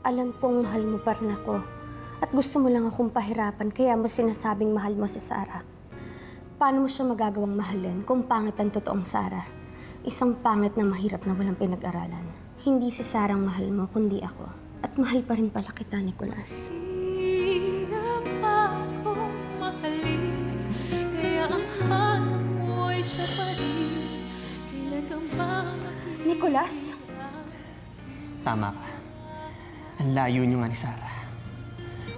Alam kong mahal mo pa rin ako. At gusto mo lang akong pahirapan, kaya mo sinasabing mahal mo si Sarah. Paano mo siya magagawang mahalin kung pangit ang totoong Sarah? Isang pangit na mahirap na walang pinag-aralan. Hindi si Sarah ang mahal mo, kundi ako. At mahal pa rin pala kita, Nicolas. Hirap akong mahalin, kaya ang hanap mo'y siya pa rin. Kailan ka ba Nicolas? Tama ka. Ang layo niyo nga ni Sarah.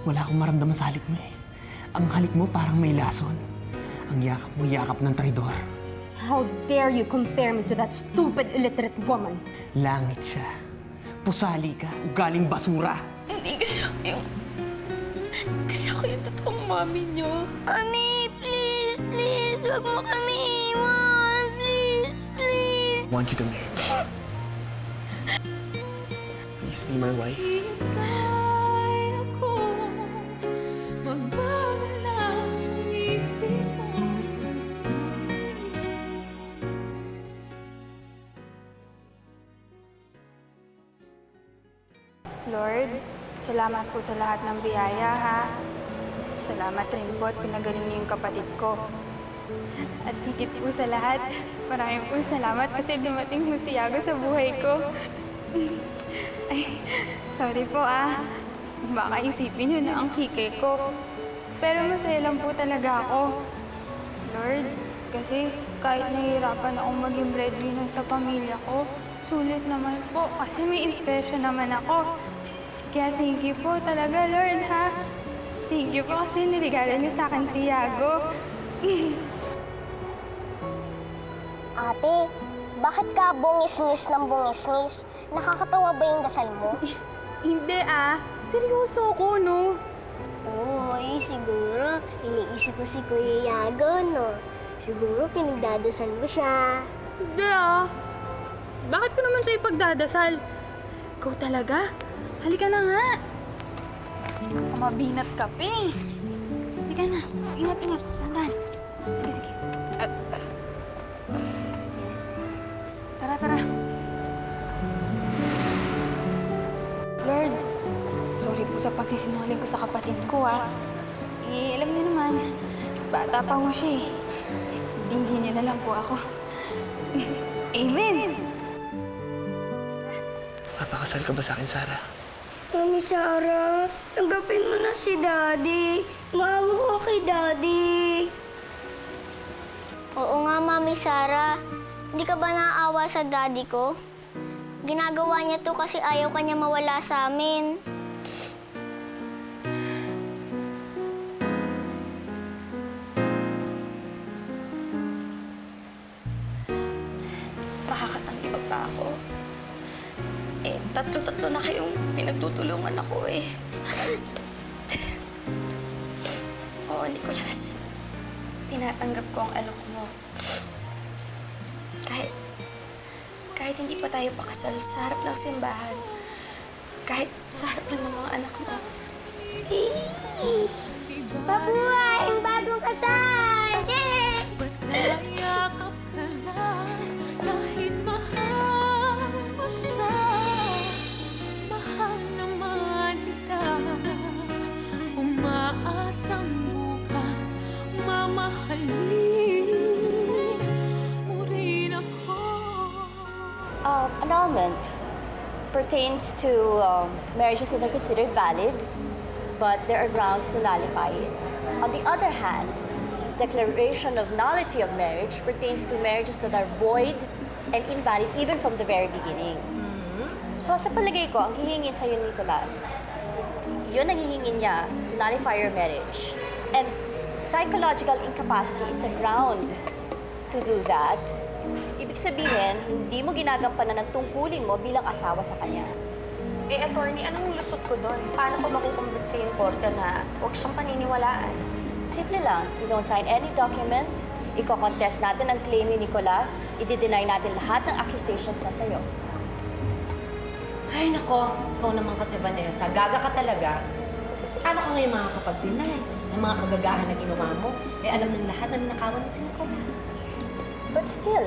Wala akong maramdaman sa halik mo eh. Ang halik mo parang may lason. Ang yakap mo, yakap ng traidor. How dare you compare me to that stupid, illiterate woman? Langit siya. Pusali ka, ugaling basura. Hindi kasi ako yung... Kasi ako yung totoong mami niyo. Mami, please, please, wag mo kami iwan. Please, please. I want you to marry me. Please be my wife. Kaya ko magbago lang ang isip mo. Lord, salamat po sa lahat ng biyaya, ha? Salamat rin po at pinagaling niyo yung kapatid ko. At higit po sa lahat, maraming po salamat kasi dumating po si Yago sa buhay ko. Ay, sorry po Baka isipin niyo na ang kike ko. Pero masaya lang po talaga ako. Lord, kasi kahit nahihirapan akong maging breadwinner sa pamilya ko, sulit naman po kasi may inspiration naman ako. Kaya thank you po talaga, Lord, ha? Thank you po kasi nirigala niyo sa akin si Yago. Ate, bakit ka bungis-ngis ng bungis-ngis? Nakakatawa ba yung dasal mo? Hindi seryoso ko, no? Oo, siguro. Iniisip ko si Kuya Yago, no? Siguro pinagdadasal mo siya. Hindi Bakit ko naman siya ipagdadasal? Ikaw talaga? Halika na nga. Mabinat ka pa eh. Halika na. Ingat, ingat. Tandaan. Sige, sige. Tara, tara. Lord, sorry po sa pagsisinungaling ko sa kapatid ko, alam niyo naman, bata pa ho siya eh. Hindi niyo na lang po ako. Amen! Papakasal ka ba sa akin, Sarah? Mami Sarah, tanggapin mo na si Daddy. Maawa ko kay Daddy. Oo nga, Mami Sarah. Hindi ka ba naaawa sa Daddy ko? Ginagawa niya to kasi ayaw kanya mawala sa amin. Makakatanggi pa ba ako? Tatlo-tatlo na kayong pinagtutulungan ako eh. Oo, Nicolas. Tinatanggap ko ang alok mo. Kahit hindi pa tayo pakasal sa harap ng simbahan. Kahit sa harap lang ng mga anak mo. Mabuhay ang bagong kasal! Yay! Basta yakap ka lang, kahit mahal mo siya. Mahal naman kita. Umaasang bukas, mamahalin mo rin ako. Annulment pertains to marriages that are considered valid, but there are grounds to nullify it. On the other hand, declaration of nullity of marriage pertains to marriages that are void and invalid even from the very beginning. So sa palagay ko, ang hihingin sa'yo, Nicolas, yun ang hihingin niya to nullify your marriage. And psychological incapacity is a ground to do that. Ibig sabihin, hindi mo ginagampanan ng tungkulin mo bilang asawa sa kanya. Attorney, anong lusot ko doon? Paano ko makukumbinsi yung korte na huwag siyang paniniwalaan? Simple lang, we don't sign any documents, iko-contest natin ang claim ni Nicolas, i-deny natin lahat ng accusations na sa'yo. Ay, nako. Ikaw naman kasi, Vanessa. Gaga ka talaga. Paano ka ngayon makakapag-deny ng mga kagagahan na ginawa mo? Alam ng lahat na ninakawan mo si Nicolas. But still,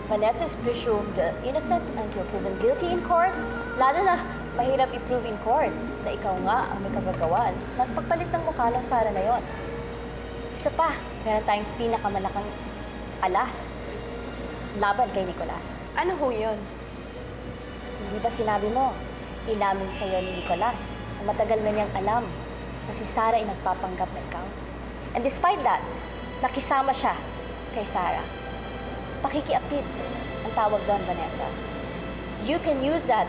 Vanessa is presumed innocent until proven guilty in court, lalo na Mahirap i-prove in court na ikaw nga ang may kagagawan na pagpalit ng mukha ng Sarah na yon. Isa pa, meron tayong pinakamalaking alas laban kay Nicolas. Ano ho yun? Hindi ba sinabi mo, inamin sa'yo ni Nicolas na matagal na niyang alam na si Sarah ay nagpapanggap na ikaw? And despite that, nakisama siya kay Sarah. Pakikiapid ang tawag doon, Vanessa. You can use that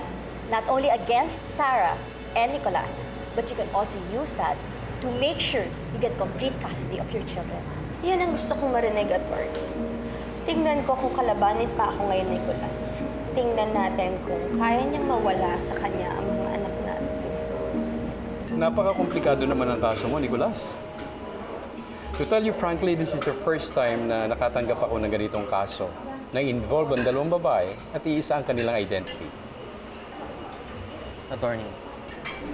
not only against Sarah and Nicolas, but you can also use that to make sure you get complete custody of your children. Yan ang gusto kong marinig, attorney. Tingnan ko kung kalabanin pa ako ngayon, Nicolas. Tingnan natin kung kaya niyang mawala sa kanya ang mga anak natin. Napaka-komplikado naman ang kaso mo, Nicolas. To tell you frankly, this is the first time na nakatanggap ako ng ganitong kaso na involve ang dalawang babae at iisa ang kanilang identity. Attorney,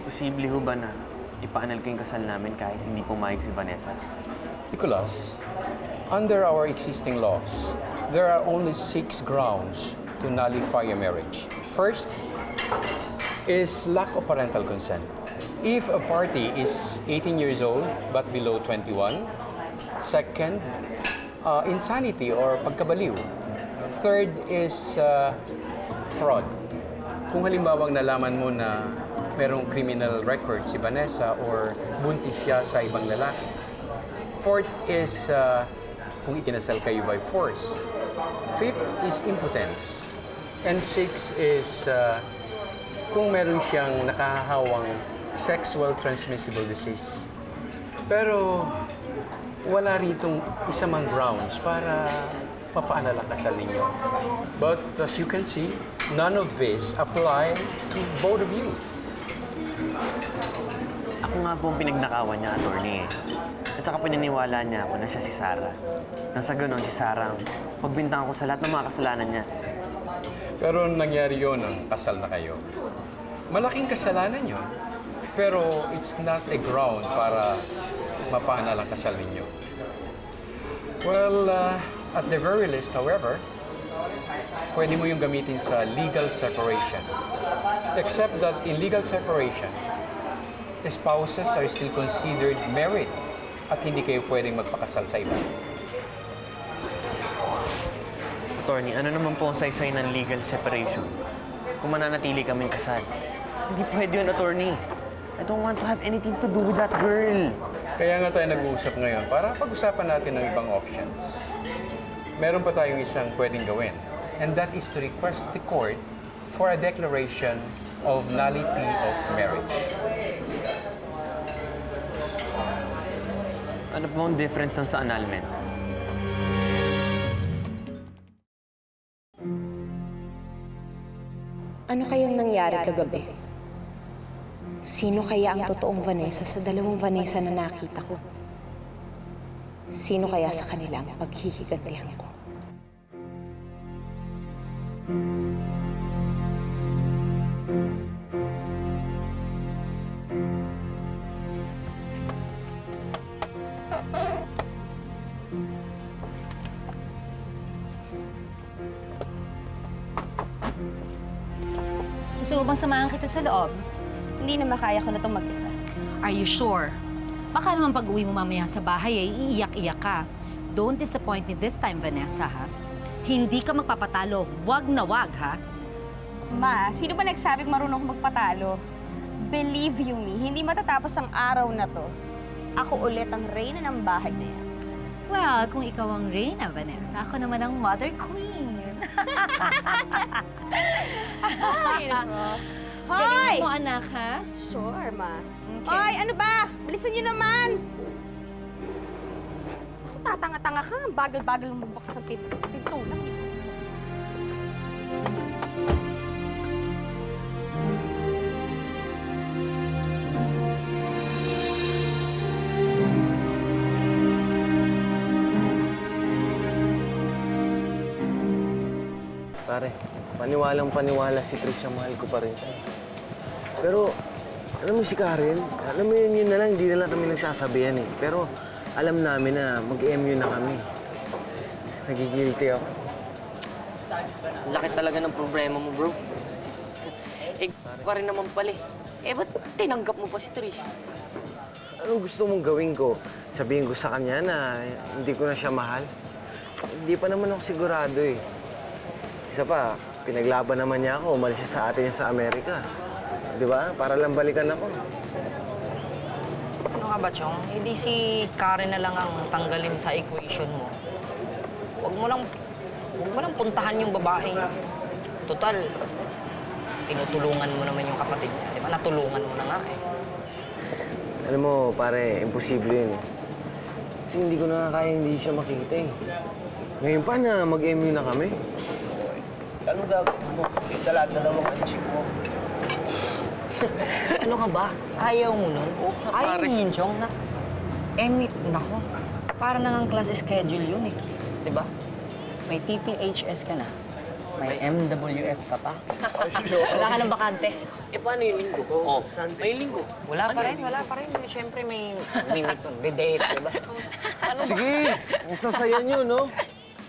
posible ho ba na ipaanal ko yung kasal namin kahit hindi pumayag si Vanessa? Nicolas, under our existing laws, there are only 6 grounds to nullify a marriage. First is lack of parental consent. If a party is 18 years old but below 21. Second, insanity or pagkabaliw. Third is fraud. Kung halimbawang nalaman mo na merong criminal record si Vanessa or buntis siya sa ibang lalaki. Fourth is kung ikinasal kayo by force. Fifth is impotence. And sixth is kung meron siyang nakahawang sexual transmissible disease. Pero wala ritong isa mang grounds para mapaanal ang kasal ninyo. But as you can see, none of this apply to both of you. Ako nga po ang pinagnakawan niya, attorney. At saka pinaniwala niya ako na siya si Sarah. Nang sa ganon, si Sarah ang pagbintang ko sa lahat ng mga kasalanan niya. Pero nangyari yun ang kasal na kayo. Malaking kasalanan yun. Pero it's not a ground para mapaanal ang kasal ninyo. Well, at the very least, however, pwede mo yung gamitin sa legal separation. Except that in legal separation, the spouses are still considered married at hindi kayo pwedeng magpakasal sa iba. Attorney, ano naman po ang saysay ng legal separation? Kung mananatili kaming kasal. Hindi pwede yun, attorney. I don't want to have anything to do with that girl. Kaya nga tayo nag-uusap ngayon para pag-usapan natin ng ibang options. Meron pa tayong isang pwedeng gawin. And that is to request the court for a declaration of nullity of marriage. Ano po ang difference nun sa annulment? Ano kayang nangyari kagabi? Sino kaya ang totoong Vanessa sa dalawang Vanessa na nakita ko? Sino kaya sa kanilang paghihigantihan ko? Gusto mo bang samahan kita sa loob? Hindi na makaya ko na itong mag-isa. Are you sure? Baka naman pag-uwi mo mamaya sa bahay ay iiyak-iyak ka. Don't disappoint me this time, Vanessa, ha? Hindi ka magpapatalo. Wag na wag, ha? Ma, sino ba nagsabing marunong akong magpatalo? Believe you me, hindi matatapos ang araw na to. Ako ulit ang reyna ng bahay na yan. Well, kung ikaw ang reyna, Vanessa, ako naman ang mother queen. Ay, nako. Hoy! Galing mo, anak, ha? Sure, ma. Okay. Hoy, ano ba? Bilisan niyo naman! Ako, tatanga-tanga ka. Ang bagal-bagal mo magbukas ng pinto lang. Pare, paniwalang-paniwala si Trisha, mahal ko pa rin siya. Pero, alam mo si Karen, alam mo yun na lang, hindi na lang kami nagsasabihan eh. Pero, alam namin na mag-MU na kami. Nagigilty ako. Laki talaga ng problema mo, bro. Eh, ka rin naman pala eh. Eh, ba't tinanggap mo pa si Trish? Anong gusto mong gawin ko? Sabihin ko sa kanya na hindi ko na siya mahal? Hindi pa naman ako sigurado eh. Isa pa, pinaglaban naman niya ako. Umalis siya sa atin niya sa Amerika. Di ba? Para lang balikan ako. Ano ka ba, Chong? Hindi si Karen na lang ang tanggalin sa equation mo. Huwag mo lang puntahan yung babae. Total, tinutulungan mo naman yung kapatid niya. Di ba? Natulungan mo na nga eh. Alam mo, pare, imposible yun eh. Kasi hindi ko na kaya hindi siya makita eh. Ngayon pa na mag-MU na kami. Ano gagawin mo? Dala-dala mo ang chick mo. Ano ka ba? Ayaw mo nun? Ayaw mo yun, Chong, na nako, para nang ang class schedule yun eh. Diba? May TTHS ka na. May MWF ka pa. Wala ka ng bakante. Eh, paano yung linggo ko? Oh, may linggo. Wala pa rin. Siyempre may date, diba? Sige, ang sasaya niyo, no?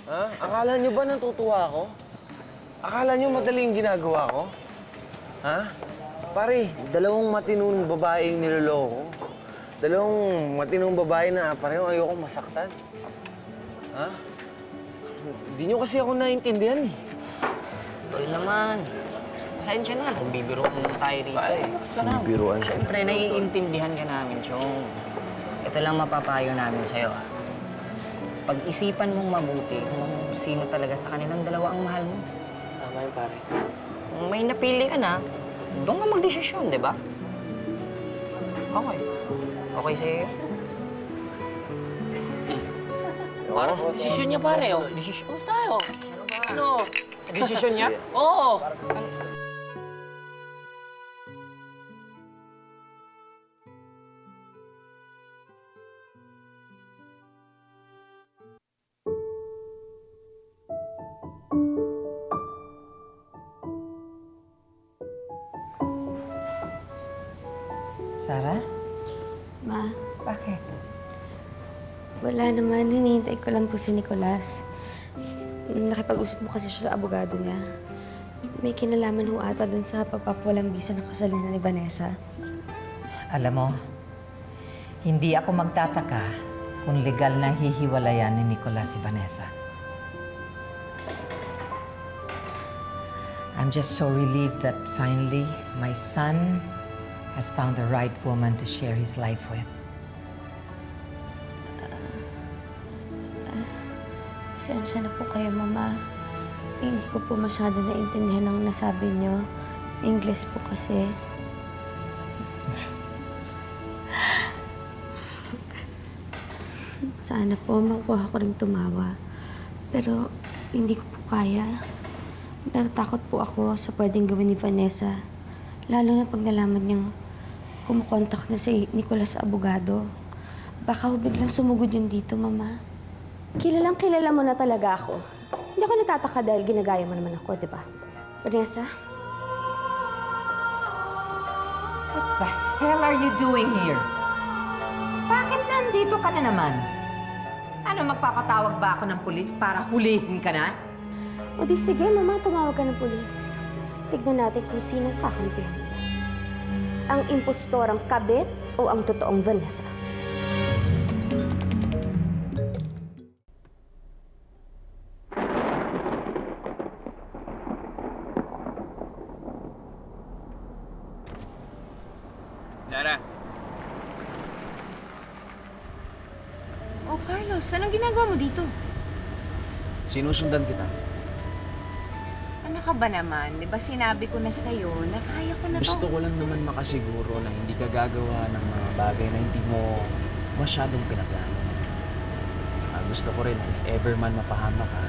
Ha? Akala niyo ba natutuwa ako? Akala niyo madaling ginagawa ko? Ha? Pare, dalawang matinong babaeng niloloko. Dalawang matinong babae na pareho ayoko masaktan. Ha? Hindi niyo kasi ako naiintindihan eh. Tol naman. Pasensya na. Nagbibiroan lang tayo rito eh. Bibiruan siya. Siyempre, naiintindihan ka namin, Chong. Ito lang mapapayo namin sa'yo, ah. Pag-isipan mong mabuti kung sino talaga sa kanilang dalawa ang mahal mo. Tama yun, pare. Kung may napili ka na, doon ka magdesisyon, di ba? Okay. Okay sa'yo yun? Para sa desisyon niya, pare, oh. Desisyon? Kumusta tayo? Ano? Sa desisyon niya? Oo. Sarah? Ma, Bakit? wala naman. Hinihintay ko lang po si Nicolas. Nakipag-usap mo kasi siya sa abogado niya. May kinalaman ho ata dun sa pagpapawalang bisa ng kasalan ni Vanessa. Alam mo, hindi ako magtataka kung legal na hihiwalayan ni Nicolas si Vanessa. I'm just so relieved that finally my son has found the right woman to share his life with. Pasensya na po kayo, Mama. Hindi ko po masyado naintindihan ang nasabi niyo. English po kasi. Sana po makuha ko rin tumawa. Pero hindi ko po kaya. Natatakot po ako sa pwedeng gawin ni Vanessa. Lalo na pag nalaman niyang kumukontak na si Nicolas sa abogado. Baka ho biglang sumugod yun dito, Mama. Kilalang kilala mo na talaga ako. Hindi ako natataka dahil ginagaya mo naman ako, di ba? Vanessa? What the hell are you doing here? Bakit nandito ka na naman? Ano, magpapatawag ba ako ng pulis para hulihin ka na? O di sige, Mama, tumawag ka ng pulis. Tignan natin kung sinong kakampihan mo. Ang impostorang kabit o ang totoong Vanessa? Lara. Oh, Carlos, anong ginagawa mo dito? Sinusundan kita. Ano ka ba naman? Di ba sinabi ko na sa'yo na kaya ko na to? Gusto ko lang naman makasiguro na hindi ka gagawa ng mga bagay na hindi mo masyadong pinaplano. Gusto ko rin, if ever man mapahama ka,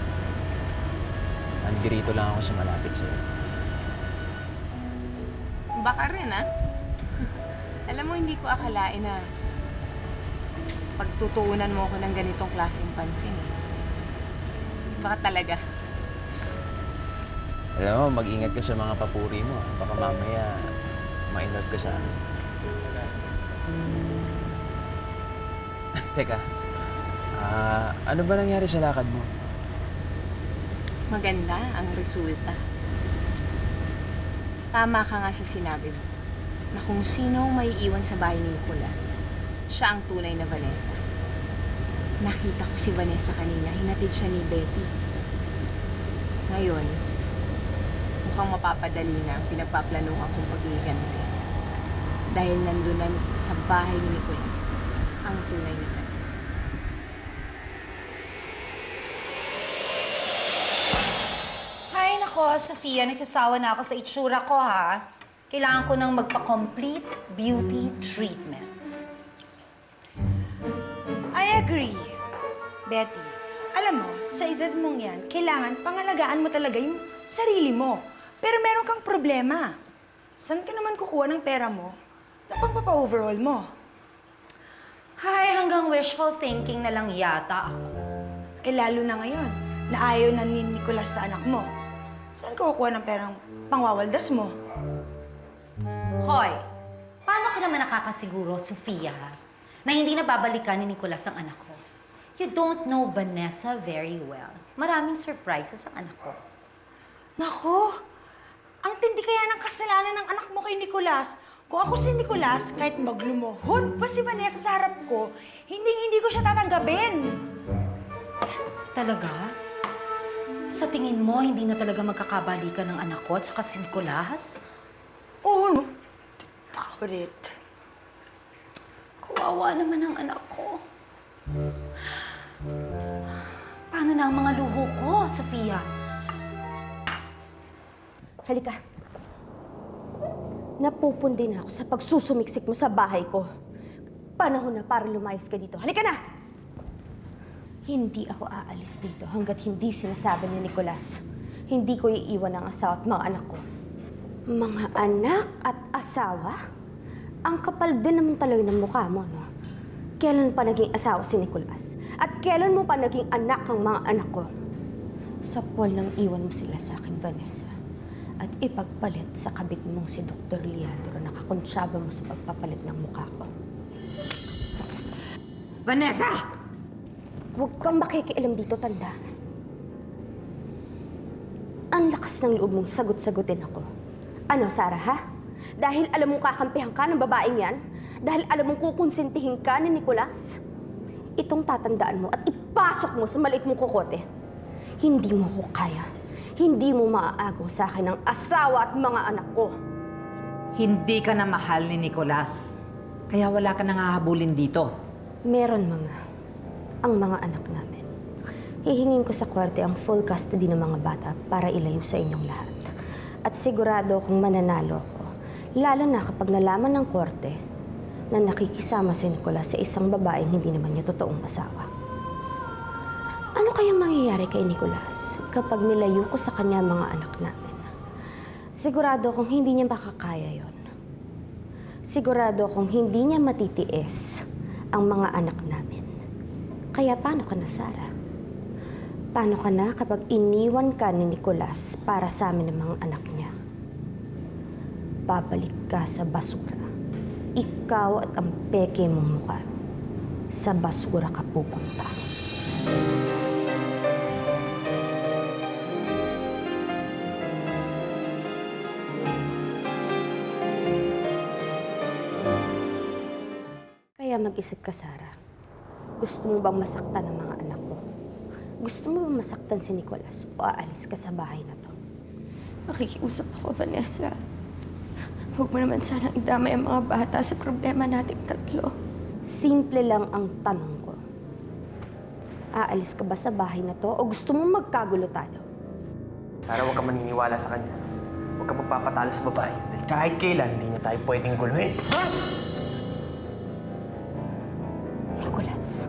nandirito lang ako sa malapit sa'yo. Baka rin, ah. Alam mo, hindi ko akalain na pagtutuunan mo ako ng ganitong klaseng pansin. Baka talaga. Alam mo, mag-ingat ka sa mga papuri mo. Baka mamaya ma-inlove ka sa akin. Teka, ano ba nangyari sa lakad mo? Maganda ang resulta. Tama ka nga sa sinabi mo na kung sino ang maiiwan sa bahay ni Nicolas, siya ang tunay na Vanessa. Nakita ko si Vanessa kanina, hinatid siya ni Betty. Ngayon, mukhang mapapadali na ang pinagpaplanuhan kong pag-iiganti. Dahil nandun na sa bahay ni Nicolas ang tunay na Vanessa. Hay nako, Sofia, nagsasawa na ako sa itsura ko, ha? Kailangan ko ng magpa-complete beauty treatments. I agree, Betty. Alam mo, sa edad mong yan, kailangan pangalagaan mo talaga yung sarili mo. Pero meron kang problema. Saan ka naman kukuha ng pera mo na pagpapa-overall mo? Hay, hanggang wishful thinking na lang yata ako. Eh lalo na ngayon, na ayaw na ni Nicolas sa anak mo. Saan ka kukuha ng perang pangwawaldas mo? Hoy, paano ka naman nakakasiguro, Sofia, na hindi na babalikan ni Nicolas ang anak ko? You don't know Vanessa very well. Maraming surprises ang anak ko. Nako, ang tindi kaya ng kasalanan ng anak mo kay Nicolas. Kung ako si Nicolas, kahit maglumuhod pa si Vanessa sa harap ko, hindi ko siya tatanggapin. Talaga? Sa tingin mo, hindi na talaga magkakabalikan ng anak ko at saka si Nicolas? Oo, no? Doubt it. Kawawa naman ang anak ko. Paano na ang mga luho ko, Sofia? Halika. Napupundi na ako sa pagsusumiksik mo sa bahay ko. Panahon na para lumayas ka dito. Halika na! Hindi ako aalis dito hanggat hindi sinasabi ni Nicolas. Hindi ko iiwan ang asawa at mga anak ko. Mga anak at asawa? Ang kapal din naman talaga ng mukha mo, no? Kailan pa naging asawa si Nicolas? At kailan mo pa naging anak ang mga anak ko? Sa Paul nang iwan mo sila sa akin, Vanessa. At ipagpalit sa kabit mong si Dr. Leandro na kakonsyaba mo sa pagpapalit ng mukha ko. Vanessa! Huwag kang makikialam dito, tanda. Ang lakas ng loob mong sagot-sagutin ako. Ano, Sarah, ha? Dahil alam mong kakampihan ka ng babaeng yan? Dahil alam mong kukonsintihin ka ni Nicolas? Itong tatandaan mo at ipasok mo sa maliit mong kokote. Hindi mo ko kaya. Hindi mo maaagaw sa akin ang asawa at mga anak ko. Hindi ka na mahal ni Nicolas. Kaya wala ka nang hahabulin dito. Meron, Mama. Ang mga anak namin. Hihingin ko sa korte ang full custody ng mga bata para ilayo sa inyong lahat. At sigurado kung mananalo ako, lalo na kapag nalaman ng korte na nakikisama si Nicolas sa isang babaeng hindi naman niya totoong asawa. Ano kayang mangyayari kay Nicolas kapag nilayo ko sa kanya mga anak namin? Sigurado kung hindi niya makakaya yon. Sigurado kung hindi niya matitiis ang mga anak namin. Kaya paano ka na, Sarah? Paano ka na kapag iniwan ka ni Nicolas para sa amin ng mga anak niya? Babalik ka sa basura. Ikaw at ang peke mong mukha. Sa basura ka pupunta. Kaya mag-isip ka, Sarah. Gusto mo bang masaktan ang mga anak mo? Gusto mo bang masaktan si Nicolas o aalis ka sa bahay na to? Makikiusap ako, Vanessa. Huwag mo naman sanang idamay ang mga bata sa problema nating tatlo. Simple lang ang tanong ko. Aalis ka ba sa bahay na to o gusto mo magkagulo tayo? Para huwag ka maniniwala sa kanya. Huwag ka magpapatalo sa babae. Dahil kahit kailan, hindi niya tayo pwedeng guluhin. Nicolas.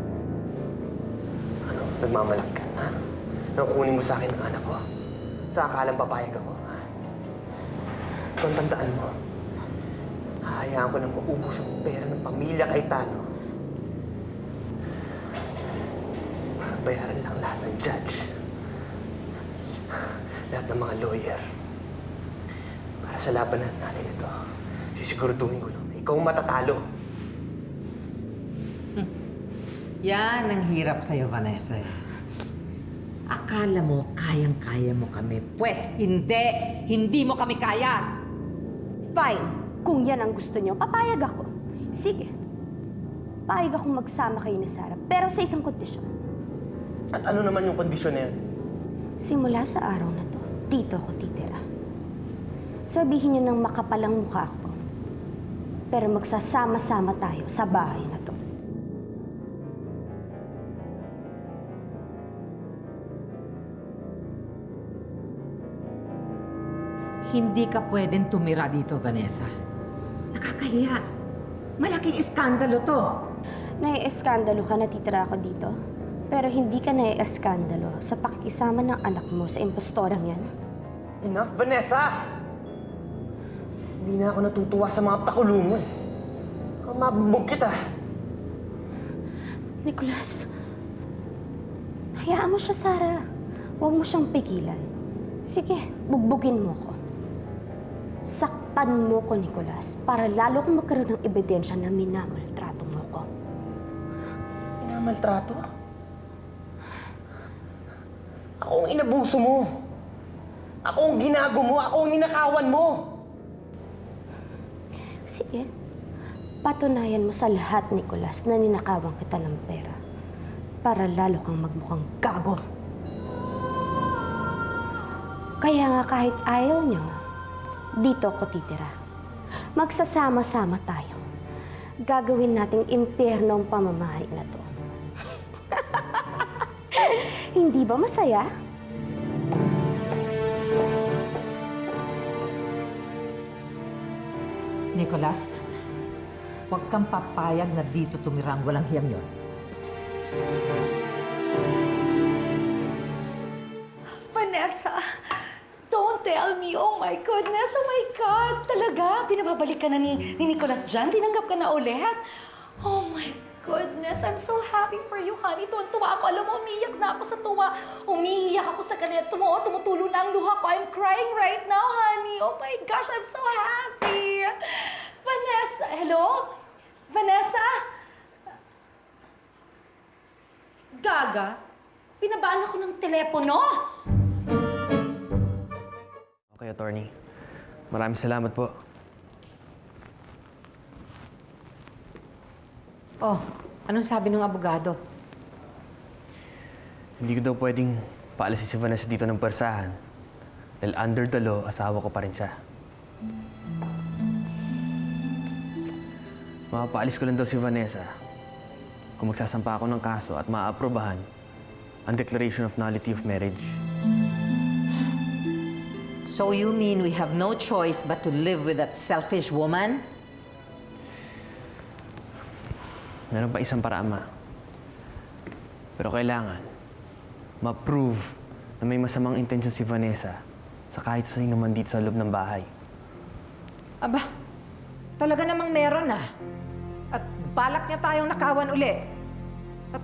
Ano? Nagmamalag ka, ha? Ano kukunin mo sa akin ang anak ko? Sa akalang papayag ako, ha? Ito ang tandaan mo. Hahayaan ko nang maubos ang pera ng pamilya kay Tano. Bayaran lang lahat ng judge. Lahat ng mga lawyer. Para sa labanan natin ito, sisiguraduhin ko lang na ikaw ang matatalo. Yan ang hirap sa'yo, Vanessa. Akala mo kayang-kaya mo kami. Pwes, hindi! Hindi mo kami kaya! Fine. Kung yan ang gusto niyo, papayag ako. Sige. Papayag akong magsama kayo ni Sarah, pero sa isang kondisyon. At ano naman yung kondisyon na yan? Simula sa araw na to, dito ako titira. Sabihin niyo ng makapalang mukha ko, pero magsasama-sama tayo sa bahay na to. Hindi ka pwedeng tumira dito, Vanessa. Nakakahiya. Malaking iskandalo to. Nai-eskandalo ka na titira ako dito, pero hindi ka nai-eskandalo sa pakikisama ng anak mo sa impostorang yan. Enough, Vanessa! Hindi na ako natutuwa sa mga pakulo mo eh. Mabubog kita. Nicholas, hayaan mo siya, Sarah. Huwag mo siyang pigilan. Sige, bugbugin mo ko. Saktan mo ko, Nicholas, para lalo kong magkaroon ng ebidensya na minamaltrato mo ko. Minamaltrato? Ako ang inabuso mo. Ako ang ginago mo. Ako ang ninakawan mo. Sige, patunayan mo sa lahat, Nicholas, na ninakawan kita ng pera para lalo kang magmukhang gago. Kaya nga kahit ayaw niyo, dito ako titira. Magsasama-sama tayo. Gagawin nating impyerno ang pamamahay na to. Hindi ba masaya? Nicholas, huwag kang papayag na dito tumirang walang hiyang yon. Vanessa, don't tell me. Oh my goodness, oh my God. Talaga, pinababalik ka na ni Nicholas dyan? Tinanggap ka na ulit? Oh my goodness, I'm so happy for you, honey. Tuwan-tuwa ako. Alam mo, umiiyak na ako sa tuwa. Umiiyak ako sa ganito mo. Tumutulo na ang luha ko. I'm crying right now, honey. Oh my gosh, I'm so happy. Vanessa, hello? Vanessa? Gaga, pinabaan ako ng telepono. Okay, attorney. Maraming salamat po. Oh, anong sabi ng abogado? Hindi ko daw pwedeng paalisin si Vanessa dito ng persahan. Dahil under the law, asawa ko pa rin siya. Mapapaalis ko lang daw si Vanessa kung magsasampa ako ng kaso at maaaprobahan ang Declaration of Nullity of Marriage. So you mean we have no choice but to live with that selfish woman? Meron pa isang paraan, Ma. Pero kailangan ma-prove na may masamang intention si Vanessa sa kahit sino man dito sa loob ng bahay. Aba, talaga namang meron ah. At balak niya tayong nakawan uli. At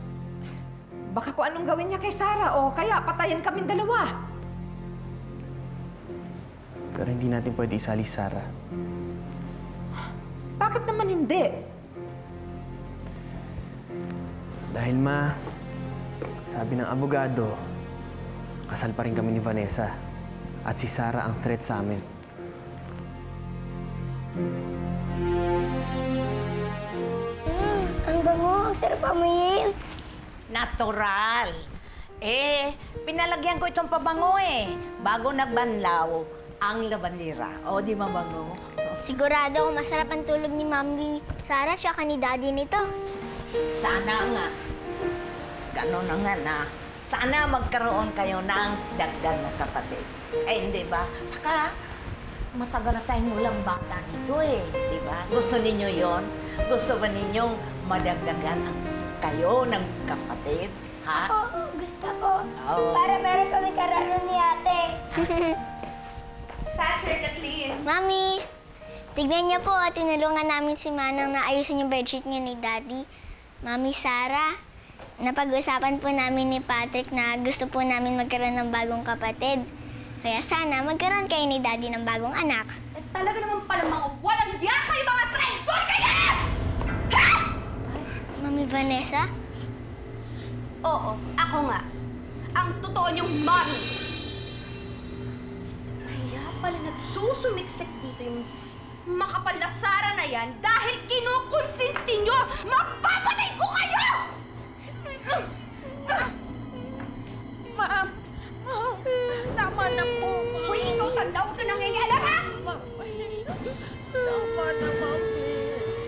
baka kung anong gawin niya kay Sarah o kaya patayin kaming dalawa. Pero hindi natin pwede isali si Sarah. Bakit naman hindi? Dahil, Ma, sabi ng abogado, kasal pa rin kami ni Vanessa. At si Sarah ang threat sa amin. Ang bango, ang sarap amuyin. Natural. Pinalagyan ko itong pabango bago nagbanlaw ang labanira. O, di mabango? Sigurado ako masarap ang tulog ni Mami Sarah tsaka ni Daddy nito. Sana nga. Ganon na nga na. Sana magkaroon kayo ng dagdag na kapatid. Hindi ba? Saka, matagal na tayong walang bata dito di ba? Gusto ninyo yon? Gusto ba ninyong madagdagan kayo ng kapatid? Ha? Oo, gusto ko. Oo. Para meron kami kararon ni ate. Patrick, Kathleen. Mami, tignan niyo po, tinulungan namin si Manang na ayusin yung bedsheet niya ni Daddy. Mami Sarah, napag-usapan po namin ni Patrick na gusto po namin magkaroon ng bagong kapatid. Kaya sana magkaroon kayo ni Daddy ng bagong anak. Talaga naman pala mga walang yak kayo, mga traidor kayo! Ha? Mami Vanessa? Oo, ako nga. Ang totoo niyong mommy. Kaya pala nagsusumiksik dito yung makapal na Sara na yan dahil kinukonsinti nyo! Mapapatay ko kayo! Ma'am, tama na po, ma'am. Uy, ikaw tanda, huwag ka nangingialam, ha? Tama na, ma'am, miss.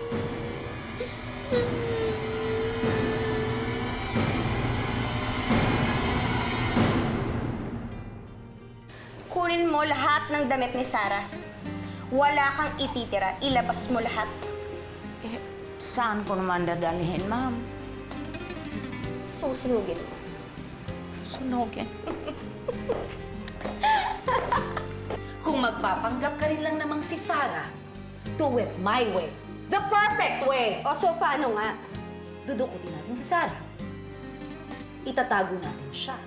Kunin mo lahat ng damit ni Sara. Wala kang ititira. Ilabas mo lahat. Saan ko naman dadalhin, ma'am? Susunugin mo. Sunugin. Kung magpapanggap ka rin lang namang si Sarah, do it my way. The perfect way! O, so paano nga? Dudukutin natin si Sarah. Itatago natin siya.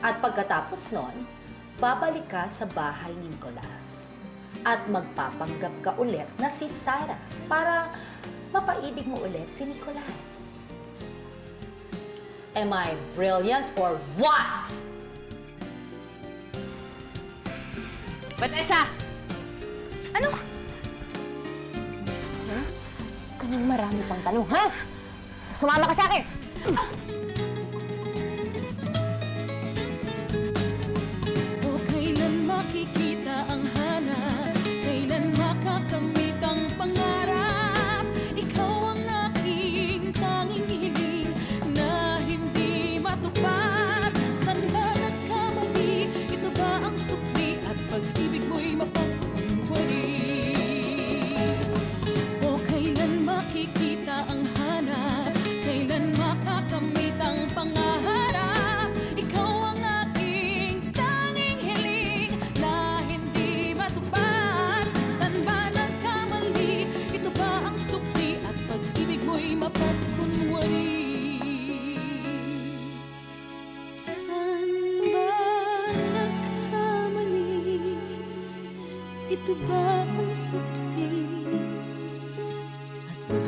At pagkatapos nun, babalik ka sa bahay ni Nicolas. At magpapanggap ka ulit na si Sarah para mapaibig mo ulit si Nicolas. Am I brilliant or what? Vanessa! Ano? Kanang marami pang tanong, ha? Sumama ka sa akin! O kailan makikita ang hanap? Kailan makakamit ang pangarap? Ikaw ang aking tanging hiling na hindi matupad. San ba nagkamali? Ito ba ang sukli at pag-ibig mo'y mapagkunwari? O kailan makikita ang hanap? Kailan makakamit ang pangarap? Ikaw ang aking tanging hiling na hindi matupad. San ba nagkamali? Ito ba ang sukli at pag-ibig mo'y mapagkunwari? San ba nagkamali? Ito ba ang sukli at pag